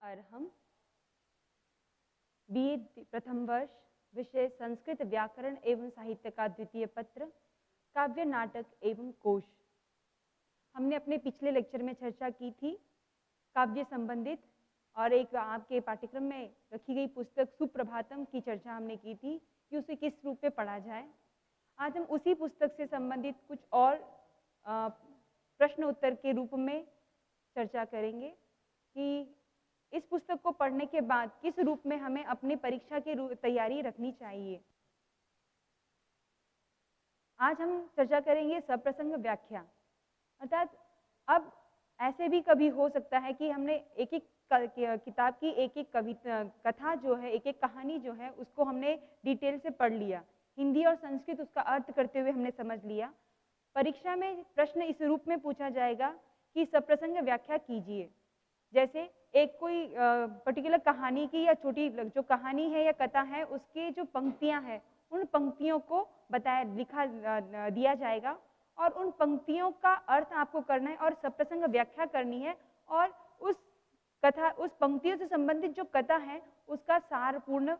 Arham, BA प्रथम वर्ष, विषय संस्कृत व्याकरण एवं साहित्य का द्वितीय पत्र, काव्य नाटक एवं कोश। हमने अपने पिछले लेक्चर में चर्चा की थी काव्य संबंधित और एक आपके पाठ्यक्रम में रखी गई पुस्तक सुप्रभातम की चर्चा हमने की थी कि उसे किस रूप में पढ़ा जाए। आज हम उसी पुस्तक से संबंधित कुछ और प्रश्न उत्तर के रूप में चर्चा करेंगे कि इस पुस्तक को पढ़ने के बाद किस रूप में हमें अपनी परीक्षा की तैयारी रखनी चाहिए। आज हम चर्चा करेंगे सप्रसंग व्याख्या, अर्थात अब ऐसे भी कभी हो सकता है कि हमने एक एक किताब की एक एक कथा जो है, एक एक कहानी जो है, उसको हमने डिटेल से पढ़ लिया, हिंदी और संस्कृत उसका अर्थ करते हुए हमने समझ लिया। परीक्षा में प्रश्न इस रूप में पूछा जाएगा कि सप्रसंग व्याख्या कीजिए। जैसे एक कोई पर्टिकुलर कहानी की या छोटी जो कहानी है या कथा है उसके जो पंक्तियां हैं उन पंक्तियों को लिखा दिया जाएगा और उन पंक्तियों का अर्थ आपको करना है और सप्रसंग व्याख्या करनी है और उस पंक्तियों से संबंधित जो कथा है उसका सारपूर्ण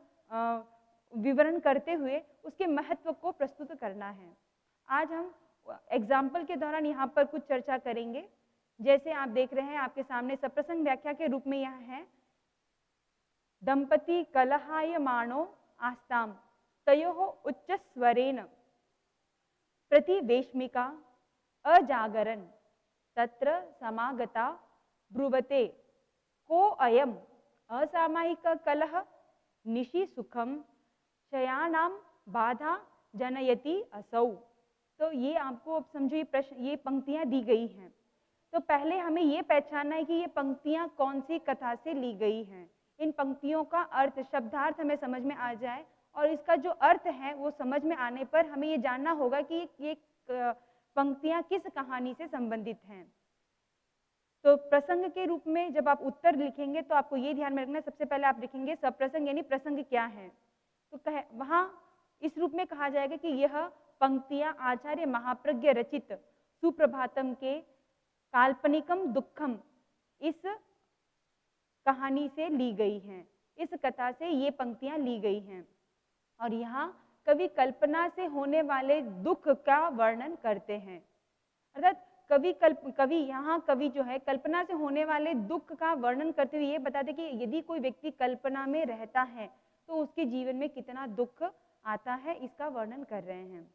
विवरण करते हुए उसके महत्व को प्रस्तुत करना है। आज हम एग्जाम्पल के दौरान यहाँ पर कुछ चर्चा करेंगे। जैसे आप देख रहे हैं आपके सामने सप्रसंग व्याख्या के रूप में यह है, दंपति कलहायमानो आस्ताम तयोः उच्च स्वरेण प्रतिवेश्मिका अजागरन् तत्र समागता ब्रुवते को अयम असामयिक कलह निशि सुखम शयानां बाधा जनयति असौ। तो ये आपको अब समझो ये पंक्तियां दी गई हैं। तो पहले हमें ये पहचानना है कि ये पंक्तियां कौन सी कथा से ली गई हैं। इन पंक्तियों का अर्थ, शब्दार्थ हमें समझ में आ जाए और इसका जो अर्थ है वो समझ में आने पर हमें ये जानना होगा कि ये पंक्तियां किस कहानी से संबंधित हैं। तो प्रसंग के रूप में जब आप उत्तर लिखेंगे तो आपको ये ध्यान में रखना है, सबसे पहले आप लिखेंगे सप्रसंग यानी प्रसंग क्या है। तो वहां इस रूप में कहा जाएगा कि यह पंक्तियां आचार्य महाप्रज्ञ रचित सुप्रभातम के काल्पनिकम दुखम इस कहानी से ली गई हैं, इस कथा से ये पंक्तियां ली गई हैं और यहाँ कवि कल्पना से होने वाले दुख का वर्णन करते हैं। अर्थात कवि जो है कल्पना से होने वाले दुख का वर्णन करते हुए ये बताते कि यदि कोई व्यक्ति कल्पना में रहता है तो उसके जीवन में कितना दुख आता है, इसका वर्णन कर रहे हैं।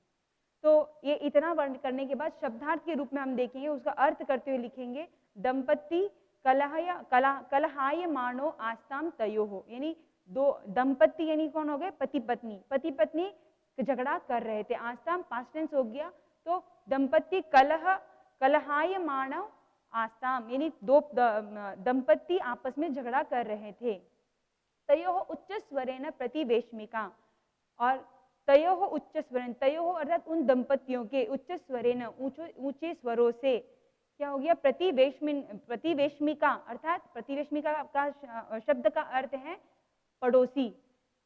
तो ये इतना वर्णन करने के बाद शब्दार्थ के रूप में हम देखेंगे, उसका अर्थ करते हुए लिखेंगे दंपति कलहायमानो आस्ताम तयोः, यानी दो दंपति यानी कौन हो गए, पति पत्नी झगड़ा कर रहे थे। आस्ताम पास्ट टेंस हो गया, तो दंपति कलहायमानो आस्ताम यानी दो दंपति आपस में झगड़ा कर रहे थे। तयोः उच्च स्वरेण प्रतिवेश्मिका, और तयोः उच्च स्वरेण, तयोः अर्थात उन दंपतियों के, उच्च स्वरेण ऊंचे स्वरों से, क्या हो गया, प्रतिवेश्मिका, अर्थात प्रतिवेश्मिका का शब्द का अर्थ है पड़ोसी।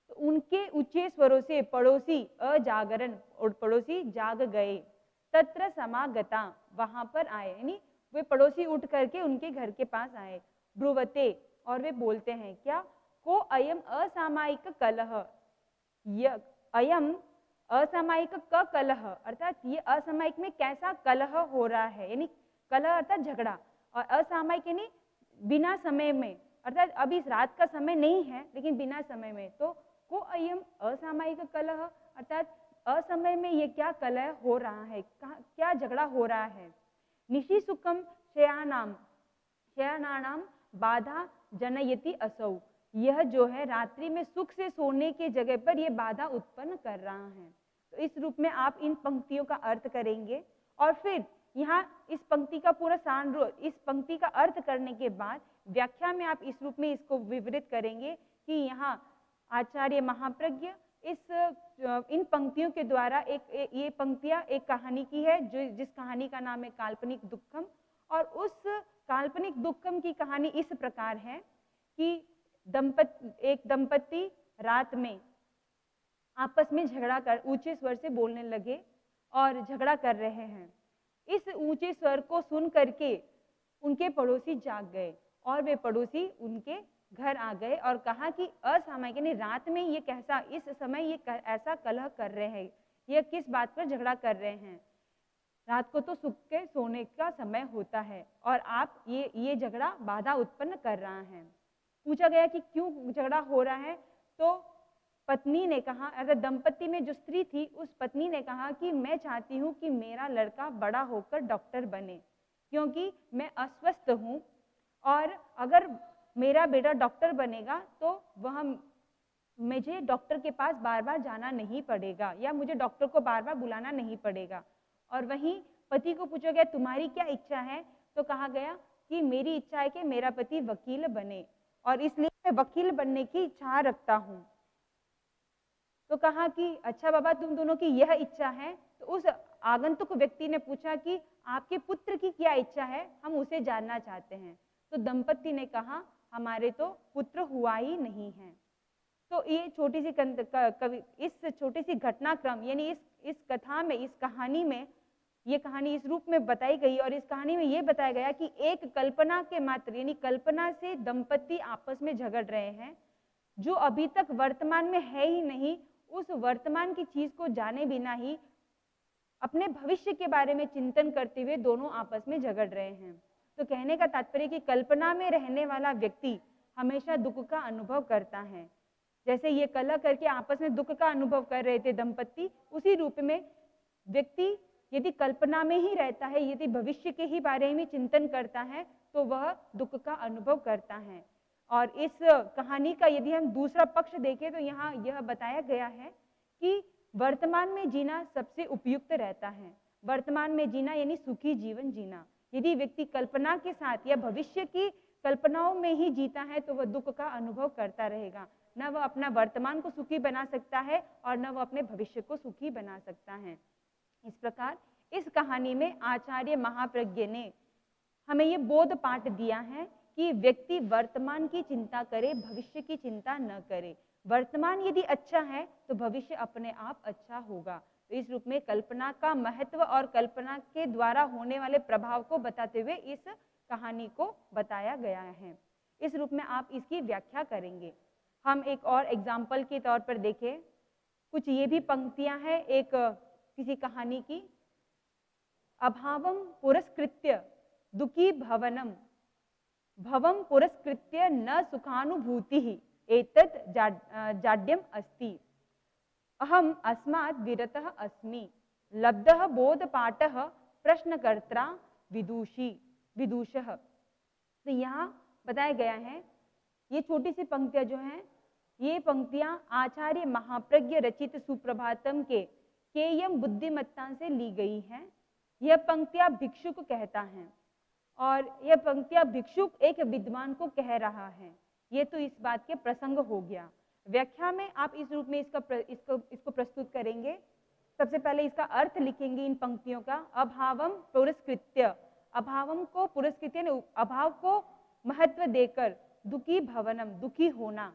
तो उनके ऊंचे स्वरों से पड़ोसी अजागरण, और पड़ोसी जाग गए। तत्र समागता, वहां पर आए, यानी वे पड़ोसी उठ करके उनके घर के पास आए। ब्रुवते, और वे बोलते हैं क्या, को अयम असामयिक कलह, अयम असामयिक का कलह, अर्थात ये असामयिक में कैसा कलह हो रहा है, यानी कलह अर्थात झगड़ा, और असामयिक यानी बिना समय में, अर्थात अभी रात का समय नहीं है लेकिन बिना समय में। तो को अयम असामयिक कलह, अर्थात असमय में ये क्या कलह हो रहा है, क्या झगड़ा हो रहा है। निशि सुखम शयानानाम बाधा जनयति असौ, यह जो है रात्रि में सुख से सोने के जगह पर यह बाधा उत्पन्न कर रहा है। तो इस रूप में आप इन पंक्तियों का अर्थ करेंगे और फिर यहाँ इस पंक्ति का पूरा इस पंक्ति का अर्थ करने के बाद व्याख्या में आप इस रूप में इसको विवरित करेंगे कि यहाँ आचार्य महाप्रज्ञ इन पंक्तियों के द्वारा ये पंक्तियां एक कहानी की है जिस कहानी का नाम है काल्पनिक दुखम, और उस काल्पनिक दुखम की कहानी इस प्रकार है कि एक दंपति रात में आपस में झगड़ा कर ऊंचे स्वर से बोलने लगे और झगड़ा कर रहे हैं। इस ऊंचे स्वर को सुन करके उनके पड़ोसी जाग गए और वे पड़ोसी उनके घर आ गए और कहा कि असामयिक यानी रात में ये कैसा, इस समय ये ऐसा कलह कर रहे हैं, ये किस बात पर झगड़ा कर रहे हैं। रात को तो सुख के सोने का समय होता है और आप ये झगड़ा बाधा उत्पन्न कर रहा है। पूछा गया कि क्यों झगड़ा हो रहा है, तो पत्नी ने कहा, अगर दंपति में जो स्त्री थी उस पत्नी ने कहा कि मैं चाहती हूँ कि मेरा लड़का बड़ा होकर डॉक्टर बने, क्योंकि मैं अस्वस्थ हूँ और अगर मेरा बेटा डॉक्टर बनेगा तो वह मुझे डॉक्टर के पास बार बार जाना नहीं पड़ेगा या मुझे डॉक्टर को बार बार बुलाना नहीं पड़ेगा। और वहीं पति को पूछा गया तुम्हारी क्या इच्छा है, तो कहा गया कि मेरी इच्छा है कि मेरा पति वकील बने और इसलिए मैं वकील बनने की इच्छा रखता हूँ। तो कहा कि अच्छा बाबा, तुम दोनों की यह इच्छा है। तो उस आगंतुक व्यक्ति ने पूछा कि आपके पुत्र की क्या इच्छा है, हम उसे जानना चाहते हैं। तो दंपति ने कहा हमारे तो पुत्र हुआ ही नहीं है। तो ये छोटी सी कवि इस छोटी सी घटनाक्रम यानी इस कथा में, इस कहानी में, ये कहानी इस रूप में बताई गई और इस कहानी में ये बताया गया कि एक कल्पना के मात्र यानी कल्पना से दंपति आपस में झगड़ रहे हैं, जो अभी तक वर्तमान में है ही नहीं, उस वर्तमान की चीज को जाने बिना ही अपने भविष्य के बारे में चिंतन करते हुए दोनों आपस में झगड़ रहे हैं। तो कहने का तात्पर्य कि कल्पना में रहने वाला व्यक्ति हमेशा दुख का अनुभव करता है। जैसे ये कलह करके आपस में दुख का अनुभव कर रहे थे दंपति, उसी रूप में व्यक्ति यदि कल्पना में ही रहता है, यदि भविष्य के ही बारे में चिंतन करता है, तो वह दुख का अनुभव करता है। और इस कहानी का यदि हम दूसरा पक्ष देखें तो यहाँ यह बताया गया है कि वर्तमान में जीना सबसे उपयुक्त रहता है। वर्तमान में जीना यानी सुखी जीवन जीना। यदि व्यक्ति कल्पना के साथ या भविष्य की कल्पनाओं में ही जीता है तो वह दुख का अनुभव करता रहेगा। न वह अपना वर्तमान को सुखी बना सकता है और न वह अपने भविष्य को सुखी बना सकता है। इस प्रकार इस कहानी में आचार्य महाप्रज्ञ ने हमें ये बोध पाठ दिया है कि व्यक्ति वर्तमान की चिंता करे, भविष्य की चिंता न करे। वर्तमान यदि अच्छा है तो भविष्य अपने आप अच्छा होगा। तो इस रूप में कल्पना का महत्व और कल्पना के द्वारा होने वाले प्रभाव को बताते हुए इस कहानी को बताया गया है। इस रूप में आप इसकी व्याख्या करेंगे। हम एक और एग्जाम्पल के तौर पर देखें, कुछ ये भी पंक्तियां हैं एक किसी कहानी की। अभावम पुरस्कृत्य दुखी भवनम भवम पुरस्कृत्य न सुखानुभूति एतत् जाड्यम अस्ति। अहम अस्मात् विरतः अस्मि लब्धः बोधपाठः प्रश्नकर्ता विदुषः। तो यहाँ बताया गया है, ये छोटी सी पंक्तियां जो हैं, ये पंक्तियां आचार्य महाप्रज्ञ रचित सुप्रभातम के केयम बुद्धिमत्ता से ली गई हैं। यह पंक्तियां भिक्षुक कहता है और यह पंक्तियां भिक्षुक एक विद्वान को कह रहा है। ये तो इस बात के प्रसंग हो गया। व्याख्या में आप इस रूप में इसको प्रस्तुत करेंगे। सबसे पहले इसका अर्थ लिखेंगे इन पंक्तियों का। अभावम पुरस्कृत्य, अभावम को पुरस्कृत्य, अभाव को महत्व देकर, दुखी भवनम दुखी होना,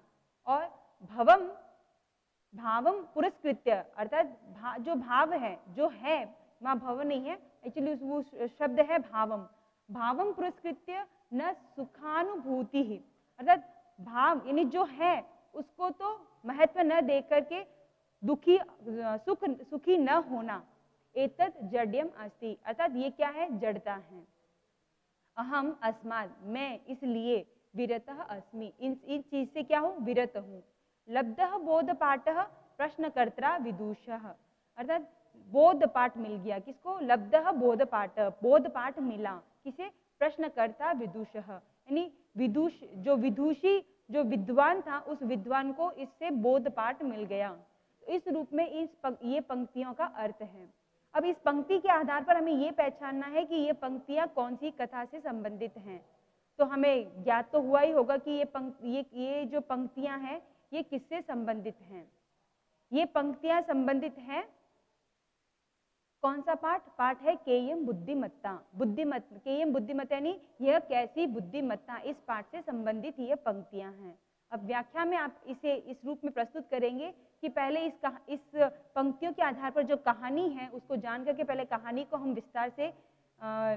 और भवम भावम पुरस्कृत्य अर्थात जो भाव है, जो है, वहां भव नहीं है, एक्चुअली वो शब्द है भावम। भावम पुरस्कृत्य न सुखानुभूति ही, अर्थात भाव यानी जो है उसको तो महत्व न दे करके दुखी सुखी न होना। एतत् जड्यम अस्ति, अर्थात ये क्या है, जड़ता है। अहम अस्मात्, मैं इसलिए, विरतः अस्मि, इन चीज से क्या हूँ, विरत हूँ। लब्धः बोधपाठः प्रश्नकर्ता विदुषः, अर्थात बोध पाठ मिल गया किसको, लब्धः बोधपाठ, बोध पाठ मिला किसे, प्रश्नकर्ता विदुषः, यानी विदुष जो विदुषी जो विद्वान था उस विद्वान को इससे बोध पाठ मिल गया। तो इस रूप में ये पंक्तियों का अर्थ है। अब इस पंक्ति के आधार पर हमें ये पहचानना है कि ये पंक्तियां कौन सी कथा से संबंधित हैं। तो हमें ज्ञात तो हुआ ही होगा कि ये जो पंक्तियां हैं ये किससे संबंधित हैं। ये पंक्तियां संबंधित हैं, कौन सा पाठ, पाठ है केयम बुद्धिमत्ता, केयम बुद्धिमत्ता यानी यह कैसी बुद्धिमत्ता, इस पाठ से संबंधित ये पंक्तियां हैं। अब व्याख्या में आप इसे इस रूप में प्रस्तुत करेंगे कि पहले इस पंक्तियों के आधार पर जो कहानी है उसको जान करके पहले कहानी को हम विस्तार से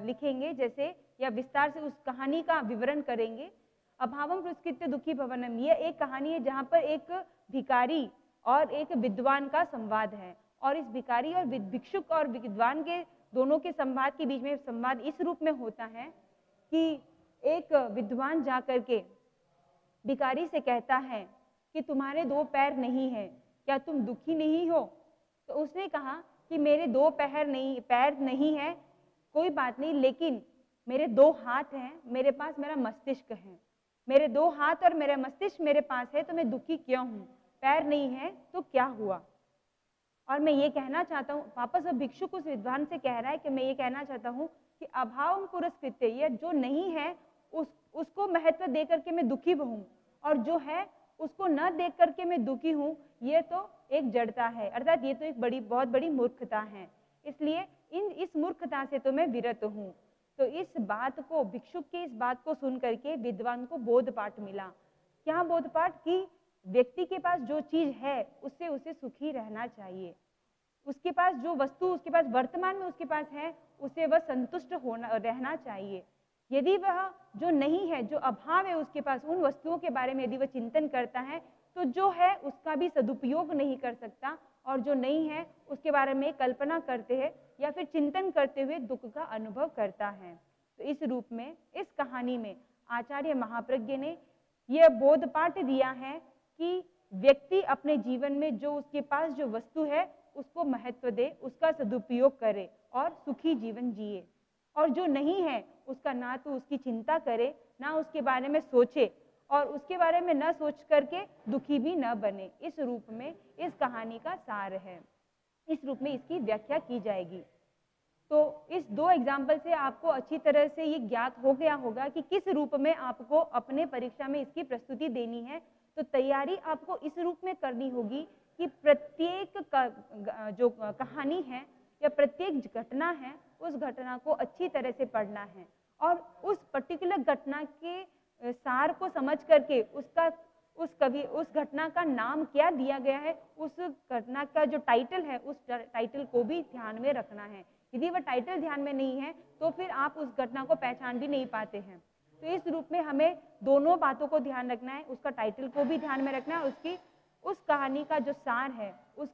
लिखेंगे, जैसे या विस्तार से उस कहानी का विवरण करेंगे। अभावम पुरस्कृत्य दुखी भवनम, ये एक कहानी है जहाँ पर एक भिखारी और एक विद्वान का संवाद है। और इस भिखारी और भिक्षुक और विद्वान के दोनों के संवाद के बीच में संवाद इस रूप में होता है कि एक विद्वान जाकर के भिखारी से कहता है कि तुम्हारे दो पैर नहीं है, क्या तुम दुखी नहीं हो? तो उसने कहा कि मेरे दो पैर नहीं है, कोई बात नहीं, लेकिन मेरे दो हाथ हैं, मेरे पास मेरा मस्तिष्क है, मेरे दो हाथ और मेरा मस्तिष्क मेरे पास है, तो मैं दुखी क्यों हूँ? पैर नहीं है तो क्या हुआ? और मैं ये कहना चाहता हूँ, वापस अब भिक्षुक उस विद्वान से कह रहा है कि मैं ये कहना चाहता हूँ कि अभाव पुरस्कृत्य, ये जो नहीं है उसको महत्व दे करके मैं दुखी हूँ, और जो है उसको न देख करके मैं दुखी हूँ, ये तो एक जड़ता है, अर्थात ये तो एक बहुत बड़ी मूर्खता है। इसलिए इस मूर्खता से तो मैं विरत हूँ। तो इस बात को, भिक्षुक के इस बात को सुन करके विद्वान को बोध पाठ मिला। क्या बोध पाठ? कि व्यक्ति के पास जो चीज है उससे उसे सुखी रहना चाहिए, उसके पास जो वस्तु उसके पास वर्तमान में उसके पास है उसे वह संतुष्ट रहना चाहिए। यदि वह जो नहीं है, जो अभाव है उसके पास, उन वस्तुओं के बारे में यदि वह चिंतन करता है तो जो है उसका भी सदुपयोग नहीं कर सकता, और जो नहीं है उसके बारे में कल्पना करते हैं या फिर चिंतन करते हुए दुख का अनुभव करता है। तो इस रूप में इस कहानी में आचार्य महाप्रज्ञ ने यह बोध पाठ दिया है कि व्यक्ति अपने जीवन में जो उसके पास जो वस्तु है उसको महत्व दे, उसका सदुपयोग करे और सुखी जीवन जिए, और जो नहीं है उसका ना तो उसकी चिंता करे, ना उसके बारे में सोचे, और उसके बारे में न सोच करके दुखी भी न बने। इस रूप में इस कहानी का सार है, इस रूप में इसकी व्याख्या की जाएगी। तो इस दो एग्जाम्पल से आपको अच्छी तरह से ये ज्ञात हो गया होगा कि किस रूप में आपको अपने परीक्षा में इसकी प्रस्तुति देनी है। तो तैयारी आपको इस रूप में करनी होगी कि प्रत्येक जो कहानी है या प्रत्येक घटना है उस घटना को अच्छी तरह से पढ़ना है, और उस पर्टिकुलर घटना के सार को समझ करके उस घटना का नाम क्या दिया गया है, उस घटना का जो टाइटल है उस टाइटल को भी ध्यान में रखना है। यदि वह टाइटल ध्यान में नहीं है तो फिर आप उस घटना को पहचान भी नहीं पाते हैं। तो इस रूप में हमें दोनों बातों को ध्यान रखना है, उसका टाइटल को भी ध्यान में रखना है, उसकी उस कहानी का जो सार है, वो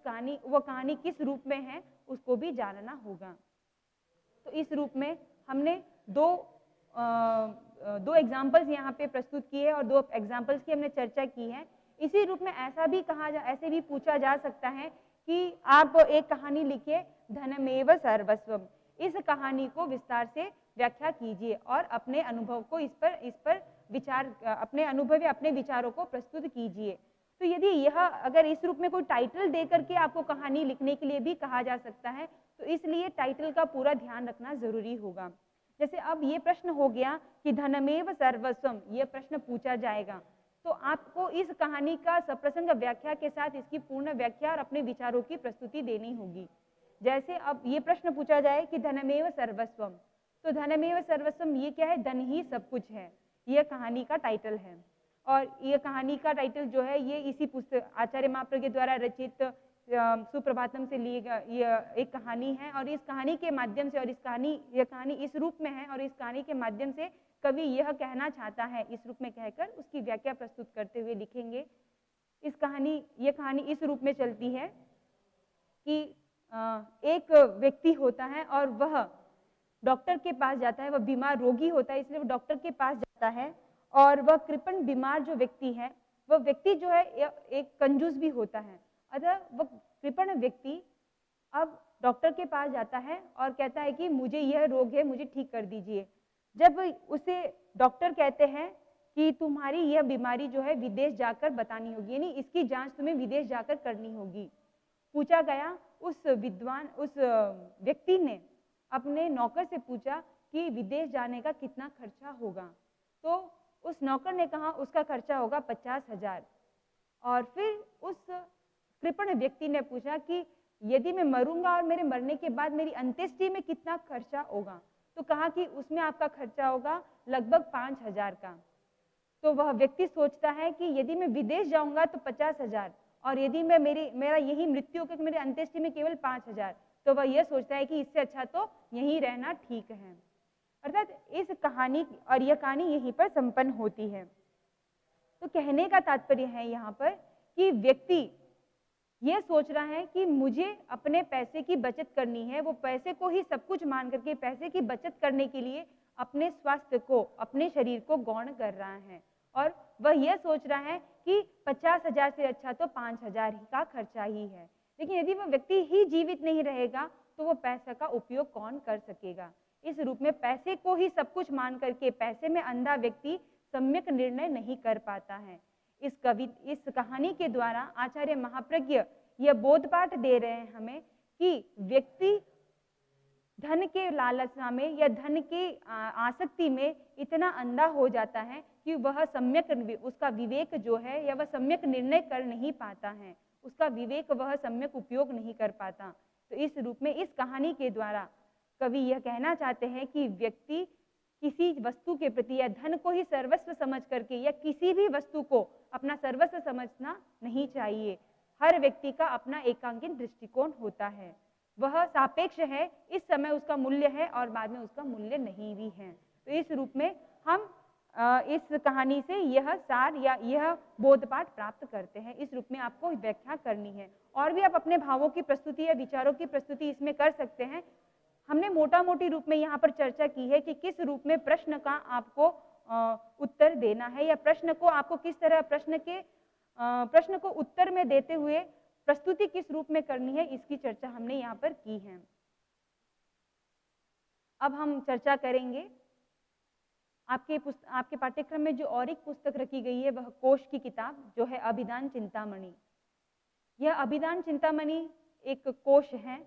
कहानी किस रूप में है उसको भी जानना होगा। तो इस रूप में हमने दो एग्जाम्पल्स यहाँ पे प्रस्तुत किए और दो एग्जाम्पल्स की हमने चर्चा की है। इसी रूप में ऐसे भी पूछा जा सकता है कि आप एक कहानी लिखिए, धनमेव सर्वस्वम, इस कहानी को विस्तार से व्याख्या कीजिए और अपने अनुभव को इस पर विचार, अपने अनुभव या अपने विचारों को प्रस्तुत कीजिए। तो यदि अगर इस रूप में कोई टाइटल दे करके आपको कहानी लिखने के लिए भी कहा जा सकता है, तो इसलिए टाइटल का पूरा ध्यान रखना जरूरी होगा। जैसे अब ये प्रश्न हो गया कि धनमेव सर्वस्वम, ये प्रश्न पूछा जाएगा, तो आपको इस कहानी का सप्रसंग व्याख्या के साथ इसकी पूर्ण व्याख्या और अपने विचारों की प्रस्तुति देनी होगी। जैसे अब ये प्रश्न पूछा जाए कि धनमेव सर्वस्वम, तो धनमेव सर्वस्वम ये क्या है? धन ही सब कुछ है, यह कहानी का टाइटल है। और यह कहानी का टाइटल जो है ये इसी पुस्तक आचार्य महाप्रज्ञ द्वारा रचित सुप्रभातम से ली यह एक कहानी है, और इस कहानी के माध्यम से, और यह कहानी इस रूप में है, और इस कहानी के माध्यम से कवि यह कहना चाहता है, इस रूप में कहकर उसकी व्याख्या प्रस्तुत करते हुए लिखेंगे। यह कहानी इस रूप में चलती है कि एक व्यक्ति होता है और वह डॉक्टर के पास जाता है, वह बीमार रोगी होता है, इसलिए वो डॉक्टर के पास जाता है, और वह कृपण बीमार जो व्यक्ति है, वह व्यक्ति जो है एक कंजूस भी होता है। अतः वह कृपण व्यक्ति अब डॉक्टर के पास जाता है और कहता है कि मुझे यह रोग है, मुझे ठीक कर दीजिए। जब उसे डॉक्टर कहते हैं कि तुम्हारी यह बीमारी जो है विदेश जाकर बतानी होगी, यानी इसकी जांच तुम्हें विदेश जाकर करनी होगी। पूछा गया, उस व्यक्ति ने अपने नौकर से पूछा कि विदेश जाने का कितना खर्चा होगा, तो उस नौकर ने कहा उसका खर्चा होगा 50,000। और फिर उस कृपण व्यक्ति ने पूछा कि यदि मैं मरूंगा और मेरे मरने के बाद मेरी अंत्येष्टि में कितना खर्चा होगा, तो कहा कि उसमें आपका खर्चा होगा लगभग 5,000 का। तो वह व्यक्ति सोचता है कि यदि मैं विदेश जाऊंगा तो 50,000, और यदि मैं मेरा यही मृत्यु हो कि मेरे अंत्येष्टि में केवल 5,000, तो वह यह सोचता है कि इससे अच्छा तो यहीं रहना ठीक है। अर्थात इस कहानी और यह कहानी यहीं पर संपन्न होती है। तो कहने का तात्पर्य है यहाँ पर कि व्यक्ति ये सोच रहा है कि मुझे अपने पैसे की बचत करनी है, वो पैसे को ही सब कुछ मान करके पैसे की बचत करने के लिए अपने स्वास्थ्य को, अपने शरीर को गौण कर रहा है और वह यह सोच रहा है कि 50,000 से अच्छा तो 5,000 का खर्चा ही है। लेकिन यदि वह व्यक्ति ही जीवित नहीं रहेगा तो वो पैसे का उपयोग कौन कर सकेगा। इस रूप में पैसे को ही सब कुछ मान करके पैसे में अंधा व्यक्ति सम्यक निर्णय नहीं कर पाता है। इस कहानी के द्वारा आचार्य महाप्रज्ञ यह बोधपाठ दे रहे हैं हमें कि व्यक्ति धन के लालसा में या धन की आसक्ति में इतना अंधा हो जाता है कि वह सम्यक उसका विवेक जो है या वह सम्यक निर्णय कर नहीं पाता है, उसका विवेक वह सम्यक उपयोग नहीं कर पाता। तो इस रूप में इस कहानी के द्वारा कवि यह कहना चाहते हैं कि व्यक्ति किसी वस्तु के प्रति या धन को ही सर्वस्व समझ करके या किसी भी वस्तु को अपना सर्वस्व समझना नहीं चाहिए। हर व्यक्ति का अपना एकांकित दृष्टिकोण होता है, वह सापेक्ष है, इस समय उसका मूल्य है और बाद में उसका मूल्य नहीं भी है। तो इस रूप में हम इस कहानी से यह सार या यह बोधपाठ प्राप्त करते हैं। इस रूप में आपको व्याख्या करनी है और भी आप अपने भावों की प्रस्तुति या विचारों की प्रस्तुति इसमें कर सकते हैं। हमने मोटा मोटी रूप में यहाँ पर चर्चा की है कि किस रूप में प्रश्न का आपको उत्तर देना है या प्रश्न को आपको किस तरह प्रश्न को उत्तर में देते हुए प्रस्तुति किस रूप में करनी है, इसकी चर्चा हमने यहाँ पर की है। अब हम चर्चा करेंगे आपके पाठ्यक्रम में जो और एक पुस्तक रखी गई है वह कोश की किताब जो है अभिधान चिंतामणि। यह अभिधान चिंतामणि एक कोश है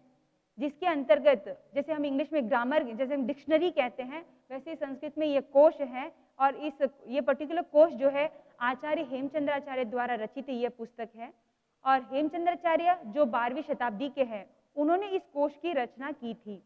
जिसके अंतर्गत जैसे हम इंग्लिश में ग्रामर जैसे हम डिक्शनरी कहते हैं वैसे संस्कृत में यह कोश है और ये पर्टिकुलर कोश जो है आचार्य हेमचंद्राचार्य द्वारा रचित यह पुस्तक है और हेमचंद्राचार्य जो 12वीं शताब्दी के हैं उन्होंने इस कोश की रचना की थी।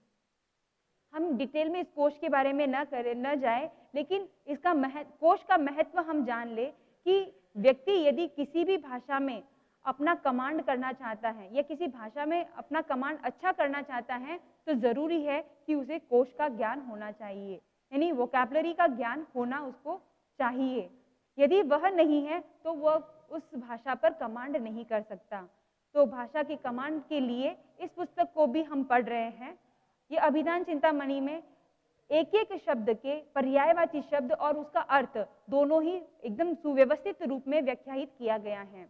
हम डिटेल में इस कोश के बारे में न जाए लेकिन इसका कोश का महत्व हम जान ले कि व्यक्ति यदि किसी भी भाषा में अपना कमांड करना चाहता है या किसी भाषा में अपना कमांड अच्छा करना चाहता है तो जरूरी है कि उसे कोश का ज्ञान होना चाहिए, यानी वोकैबुलरी का ज्ञान होना उसको चाहिए। यदि वह नहीं है तो वह उस भाषा पर कमांड नहीं कर सकता। तो भाषा की कमांड के लिए इस पुस्तक को भी हम पढ़ रहे हैं। ये अभिधान चिंतामणि में एक एक शब्द के पर्यायवाची शब्द और उसका अर्थ दोनों ही एकदम सुव्यवस्थित रूप में व्याख्यायित किया गया है।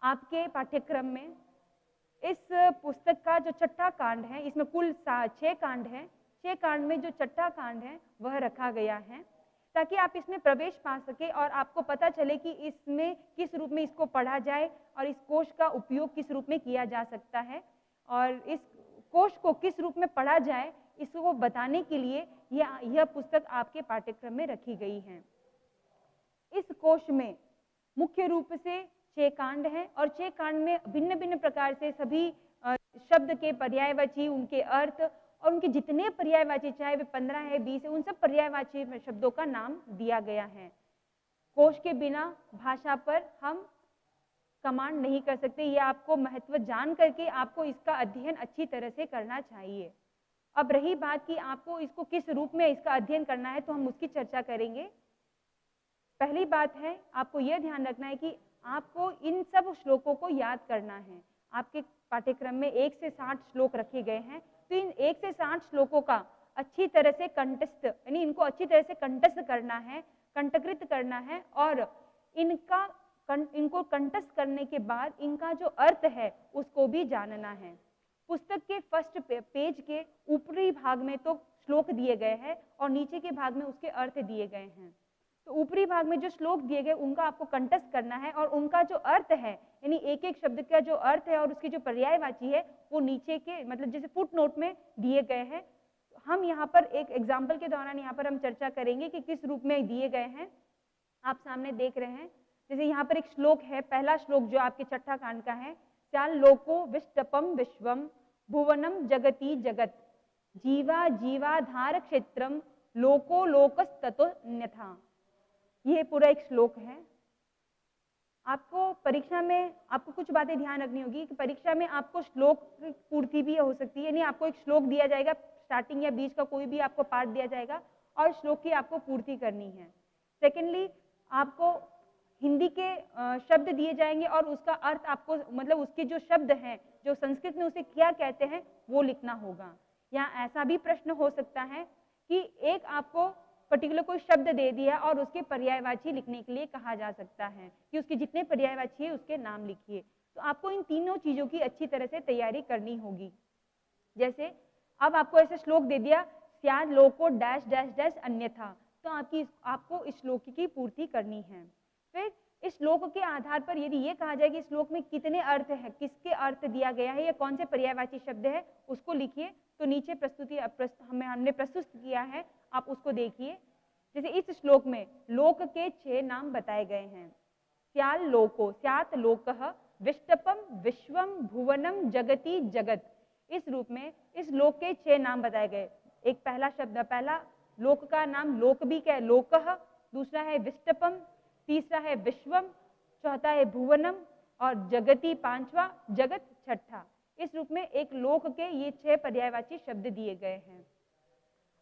आपके पाठ्यक्रम में इस पुस्तक का जो छठा कांड है, इसमें कुल 6 कांड है, 6 कांड में जो छठा कांड है वह रखा गया है ताकि आप इसमें प्रवेश पा सके और आपको पता चले कि इसमें किस रूप में इसको पढ़ा जाए और इस कोश का उपयोग किस रूप में किया जा सकता है और इस कोश को किस रूप में पढ़ा जाए इसको बताने के लिए यह पुस्तक आपके पाठ्यक्रम में रखी गई है। इस कोश में मुख्य रूप से 6 कांड हैं और 6 कांड में भिन्न भिन्न प्रकार से सभी शब्द के पर्यायवाची, उनके अर्थ और उनके जितने पर्यायवाची चाहे वे 15 है 20 है, उन सब पर्यायवाची शब्दों का नाम दिया गया है। कोश के बिना भाषा पर हम कमांड नहीं कर सकते, यह आपको महत्व जान करके आपको इसका अध्ययन अच्छी तरह से करना चाहिए। अब रही बात कि आपको इसको किस रूप में इसका अध्ययन करना है तो हम उसकी चर्चा करेंगे। पहली बात है आपको यह ध्यान रखना है कि आपको इन सब श्लोकों को याद करना है। आपके पाठ्यक्रम में 1 से 60 श्लोक रखे गए हैं तो इन 1 से 60 श्लोकों का अच्छी तरह से कंठस्थ यानी इनको अच्छी तरह से कंठस्थ करना है, कंठकृत करना है और इनको कंठस्थ करने के बाद इनका जो अर्थ है उसको भी जानना है। पुस्तक के फर्स्ट पेज के ऊपरी भाग में तो श्लोक दिए गए हैं और नीचे के भाग में उसके अर्थ दिए गए हैं। तो ऊपरी भाग में जो श्लोक दिए गए उनका आपको कंठस्थ करना है और उनका जो अर्थ है यानी एक एक शब्द का जो अर्थ है और उसकी जो पर्यायवाची है वो नीचे के मतलब जैसे फुट नोट में दिए गए हैं। हम यहाँ पर एक एग्जाम्पल के दौरान यहाँ पर हम चर्चा करेंगे कि किस रूप में दिए गए हैं। आप सामने देख रहे हैं जैसे यहाँ पर एक श्लोक है, पहला श्लोक जो आपके छठा कांड का है, चाल लोको विष्टपम विश्वम भुवनम जगति जगत जीवा जीवाधार क्षेत्रम लोको लोकस्ततो अन्यथा। ये पूरा एक श्लोक है। आपको परीक्षा में आपको कुछ बातें ध्यान रखनी होगी कि परीक्षा में आपको श्लोक पूर्ति भी हो सकती है, यानी आपको एक श्लोक दिया जाएगा, स्टार्टिंग या बीच का कोई भी आपको पार्ट दिया जाएगा और श्लोक की आपको पूर्ति करनी है। सेकेंडली आपको हिंदी के शब्द दिए जाएंगे और उसका अर्थ आपको मतलब उसके जो शब्द हैं जो संस्कृत में उसे क्या कहते हैं वो लिखना होगा। यहाँ ऐसा भी प्रश्न हो सकता है कि एक आपको पर्टिकुलर कोई शब्द दे दिया और उसके पर्यायवाची लिखने के लिए कहा जा सकता है कि उसके जितने पर्यायवाची है उसके नाम लिखिए। तो आपको इन तीनों चीजों की अच्छी तरह से तैयारी करनी होगी। जैसे अब आपको ऐसे श्लोक दे दिया, स्याद लोको डैश डैश डैश अन्यथा, तो आपको इस श्लोक की पूर्ति करनी है। फिर इस श्लोक के आधार पर यदि ये कहा जाए कि श्लोक में कितने अर्थ है, किसके अर्थ दिया गया है या कौन से पर्यायवाची शब्द है उसको लिखिए। तो नीचे हमने प्रस्तुत किया है, आप उसको देखिए। जैसे इस श्लोक में लोक के 6 नाम बताए गए हैं। स्याल लोको, स्यात लोकः, विष्टपम विश्वम, भुवनम, जगति जगत। इस रूप में इस लोक के 6 नाम बताए गए। एक पहला शब्द, पहला लोक का नाम लोक भी क्या है, लोकः, दूसरा है विष्टपम, तीसरा है विश्वम, चौथा है भुवनम और जगति पांचवा, जगत छठा। इस रूप में एक लोक के ये 6 पर्यायवाची शब्द दिए गए हैं।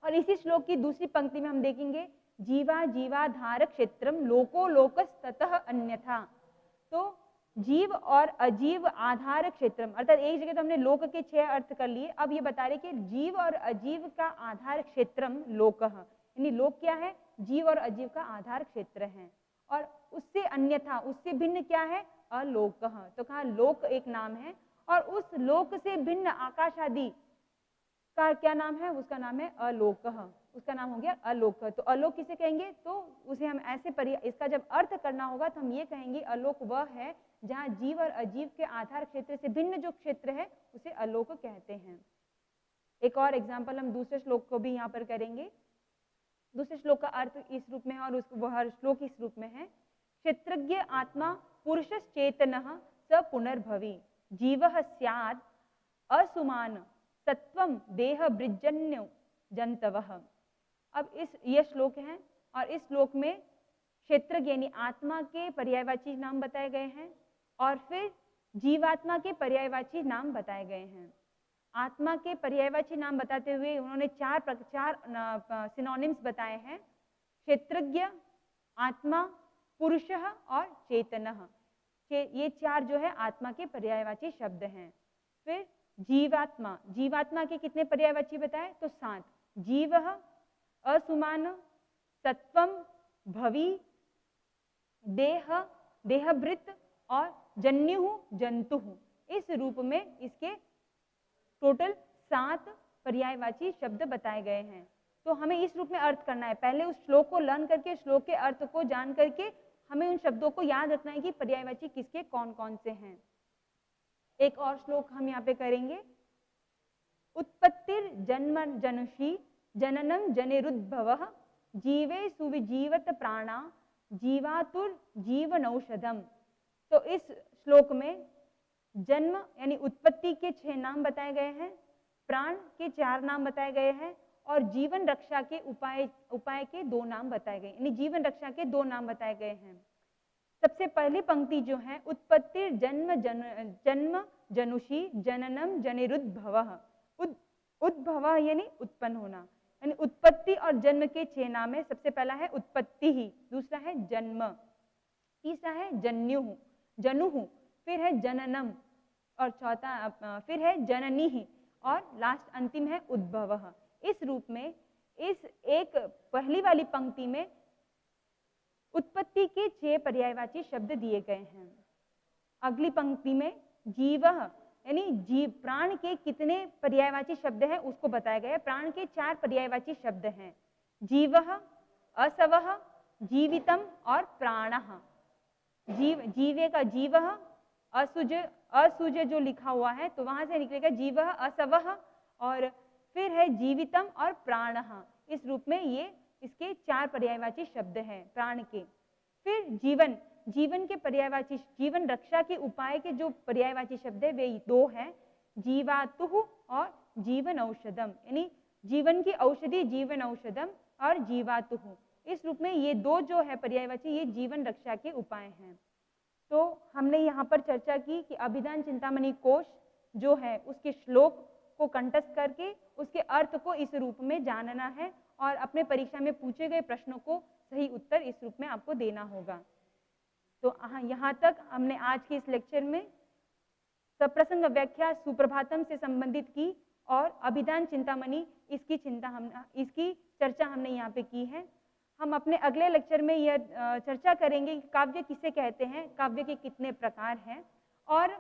और इसी श्लोक की दूसरी पंक्ति में हम देखेंगे जीवा जीवाधार क्षेत्रम लोको लोकस्ततः अन्यथा। तो जीव और अजीव आधार क्षेत्रम, अर्थात एक जगह तो हमने लोक के 6 अर्थ कर लिए, अब ये बता रहे कि जीव और अजीव का आधार क्षेत्रम लोकः, यानी लोक क्या है, जीव और अजीव का आधार क्षेत्र है। और उससे अन्यथा, उससे भिन्न क्या है, अलोकः। तो कहा लोक एक नाम है और उस लोक से भिन्न आकाश आदि का क्या नाम है, उसका नाम है अलोकः, उसका नाम हो गया अलोक। तो अलोक किसे कहेंगे, तो उसे हम ऐसे इसका जब अर्थ करना होगा तो हम ये कहेंगे अलोक वह है जहाँ जीव और अजीव के आधार क्षेत्र से भिन्न जो क्षेत्र है उसे अलोक कहते हैं। एक और एग्जाम्पल हम दूसरे श्लोक को भी यहाँ पर करेंगे। दूसरे श्लोक का अर्थ इस रूप में है और वह श्लोक इस रूप में है, क्षेत्रज्ञ आत्मा पुरुषश्चेतनः स पुनर्भवी जीवः स्यात् असुमान सत्वम देह बृजन्यो जंतवः। अब यह श्लोक है और इस श्लोक में क्षेत्रज्ञ यानी आत्मा के पर्यायवाची नाम बताए गए हैं और फिर जीवात्मा के पर्यायवाची नाम बताए गए हैं। आत्मा के पर्यायवाची नाम बताते हुए उन्होंने चार सिनोनिम्स बताए हैं, क्षेत्रज्ञ, आत्मा, पुरुषः और चेतनः। ये 4 जो है आत्मा के पर्यायवाची शब्द हैं। फिर जीवात्मा, जीवात्मा के कितने पर्यायवाची बताए, तो 7, जीवः, असुमान, सत्वम, भवी, देह, देहभृत और जन्युः, जंतुः। इस रूप में इसके टोटल 7 पर्यायवाची शब्द बताए गए हैं। तो हमें इस रूप में अर्थ करना है, पहले उस श्लोक को लर्न करके श्लोक के अर्थ को जान करके हमें उन शब्दों को याद रखना है कि पर्यायवाची किसके कौन कौन से हैं। एक और श्लोक हम यहाँ पे करेंगे, उत्पत्तिर जन्म जनुषी जननम जनिरुद्भवः जीवे सुविजीवत प्राणा जीवातुर जीवनौषधम। तो इस श्लोक में जन्म यानी उत्पत्ति के 6 नाम बताए गए हैं, प्राण के 4 नाम बताए गए हैं और जीवन रक्षा के उपाय के 2 नाम बताए गए, यानी जीवन रक्षा के 2 नाम बताए गए हैं। सबसे पहली पंक्ति जो है, उत्पत्ति जन्म जनुषी जननम जनिरुद्भवः। उद्भव यानी उत्पन्न होना, यानी उत्पत्ति और जन्म के 6 नाम है। सबसे पहला है उत्पत्ति ही, दूसरा है जन्म, तीसरा है जनुः, फिर है जननम और चौथा फिर है जननी ही और लास्ट अंतिम है उद्भवः। इस रूप में इस एक पहली वाली पंक्ति में उत्पत्ति के 6 पर्यायवाची शब्द दिए गए हैं। अगली पंक्ति में जीवः यानी जीव, प्राण के कितने पर्यायवाची शब्द हैं उसको बताया गया है। प्राण के 4 पर्यायवाची शब्द हैं, जीवः, असवः, जीवितम और प्राणः। जीवे का जीवः, असुज जो लिखा हुआ है तो वहां से निकलेगा जीवः, असवः और फिर है जीवितम और प्राणः। इस रूप में ये इसके 4 पर्यायवाची शब्द हैं प्राण के। फिर जीवन, जीवन के पर्यायवाची, जीवन रक्षा के उपाय के जो पर्यायवाची शब्द है वे 2 हैं, जीवातुः और जीवन औषधम, यानी जीवन की औषधि जीवन औषधम और जीवातुः। इस रूप में ये 2 जो है पर्यायवाची ये जीवन रक्षा के उपाय हैं। तो हमने यहाँ पर चर्चा की कि अभिधान चिंतामणि कोश जो है उसके श्लोक को कंठस्थ करके उसके अर्थ को इस रूप में जानना है और अपने परीक्षा में पूछे गए प्रश्नों को सही उत्तर इस रूप में आपको देना होगा। तो यहाँ तक हमने आज के इस लेक्चर में सप्रसंग व्याख्या सुप्रभातम से संबंधित की और अभिधान चिंतामणि इसकी चर्चा हमने यहाँ पे की है। हम अपने अगले लेक्चर में यह चर्चा करेंगे कि काव्य किसे कहते हैं, काव्य के कितने प्रकार हैं, और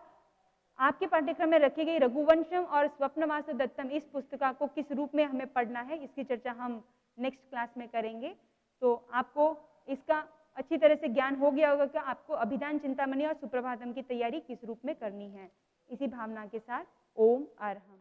आपके पाठ्यक्रम में रखी गई रघुवंशम और स्वप्नवास दत्तम इस पुस्तिका को किस रूप में हमें पढ़ना है, इसकी चर्चा हम नेक्स्ट क्लास में करेंगे। तो आपको इसका अच्छी तरह से ज्ञान हो गया होगा कि आपको अभिधान चिंतामणि और सुप्रभातम की तैयारी किस रूप में करनी है। इसी भावना के साथ ओम अरहम।